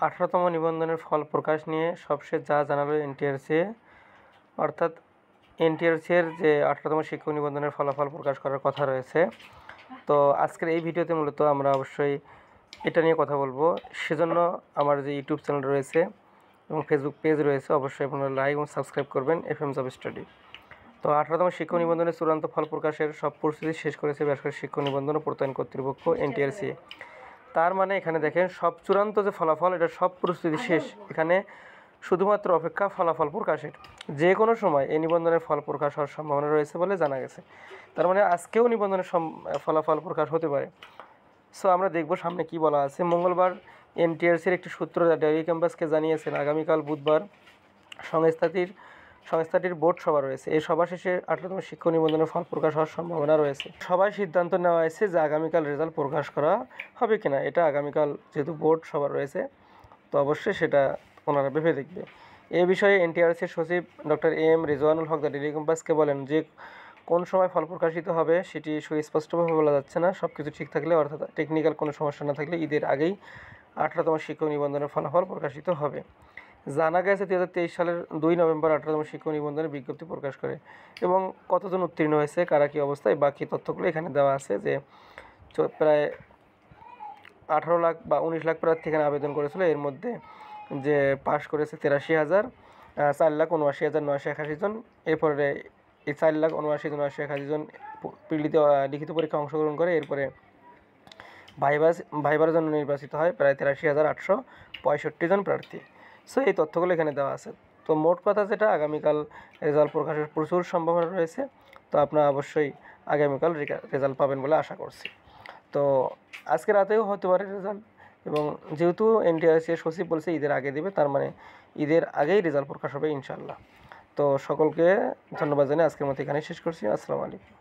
18তম নিবন্ধনের ফল প্রকাশ নিয়ে সবশেষ যা জানালো এনটিআরসি, অর্থাৎ এনটিআরসির যে 18তম শিক্ষক নিবন্ধনের ফলাফল প্রকাশ করার কথা রয়েছে। তো আজকের এই ভিডিওতে মূলত আমরা অবশ্যই এটা নিয়ে কথা বলবো। সেজন্য আমার যে ইউটিউব চ্যানেল রয়েছে এবং ফেসবুক পেজ রয়েছে, অবশ্যই আপনারা লাইক এবং সাবস্ক্রাইব করবেন FM জব স্টাডি। তো 18তম শিক্ষক নিবন্ধনের চূড়ান্ত ফল প্রকাশের সব প্রস্তুতি শেষ করেছে বেসরকারি শিক্ষক নিবন্ধন ও প্রত্যয়ন কর্তৃপক্ষ এনটিআরসি। তার মানে এখানে দেখেন সব চূড়ান্ত যে ফলাফল, এটা সব প্রস্তুতি শেষ। এখানে শুধুমাত্র অপেক্ষা ফলাফল প্রকাশের। যে কোনো সময় এই নিবন্ধনের ফল প্রকাশ হওয়ার সম্ভাবনা রয়েছে বলে জানা গেছে। তার মানে আজকেও নিবন্ধনের ফলাফল প্রকাশ হতে পারে। সো আমরা দেখব সামনে কি বলা আছে। মঙ্গলবার এনটিআরসির একটি সূত্র ডেইলি ক্যাম্পাসকে জানিয়েছেন আগামীকাল বুধবার সংস্থাটির বোর্ড সভা রয়েছে। এই সভা শেষে 18তম শিক্ষক নিবন্ধনের ফল প্রকাশ হওয়ার সম্ভাবনা রয়েছে। সবাই সিদ্ধান্ত নেওয়া হয়েছে যে আগামীকাল রেজাল্ট প্রকাশ করা হবে কিনা। এটা আগামীকাল যেহেতু বোর্ড সভা রয়েছে, তো অবশ্যই সেটা ওনারা ভেবে দেখবে। এ বিষয়ে এনটিআরসির সচিব doctor AM Rizwanul Haque daily ক্যাম্পাসকে বলেন যে কোন সময় ফল প্রকাশিত হবে সেটি সুস্পষ্টভাবে বলা যাচ্ছে না। সব কিছু ঠিক থাকলে, অর্থাৎ টেকনিক্যাল কোনো সমস্যা না থাকলে ঈদের আগেই 18তম শিক্ষক নিবন্ধনের ফলাফল প্রকাশিত হবে। জানা গেছে 2023 সালের 2 নভেম্বর 18তম শিক্ষক নিবন্ধনের বিজ্ঞপ্তি প্রকাশ করে এবং কতজন উত্তীর্ণ হয়েছে, কারা কী অবস্থায়, বাকি তথ্যগুলো এখানে দেওয়া আছে। যে প্রায় 18 লাখ বা 19 লাখ প্রার্থী এখানে আবেদন করেছিল। এর মধ্যে যে পাশ করেছে 4,79,981 জন। এরপরে এই 4,79,981 জন লিখিত পরীক্ষা অংশগ্রহণ করে। এরপরে ভাইবার জন্য নির্বাচিত হয় প্রায় 83,865 জন প্রার্থী। সো এই তথ্যগুলো এখানে দেওয়া আছে। তো মোট কথা যেটা, আগামীকাল রেজাল্ট প্রকাশের প্রচুর সম্ভাবনা রয়েছে। তো আপনারা অবশ্যই আগামীকাল রেজাল্ট পাবেন বলে আশা করছি। তো আজকে রাতেও হতে পারে রেজাল্ট, এবং যেহেতু এনটিআরসি সচিব বলছে ঈদের আগে দেবে, তার মানে ঈদের আগেই রেজাল্ট প্রকাশ হবে ইনশাআল্লাহ। তো সকলকে ধন্যবাদ জানিয়ে আজকের মতো এখানে শেষ করছি। আসসালামু আলাইকুম।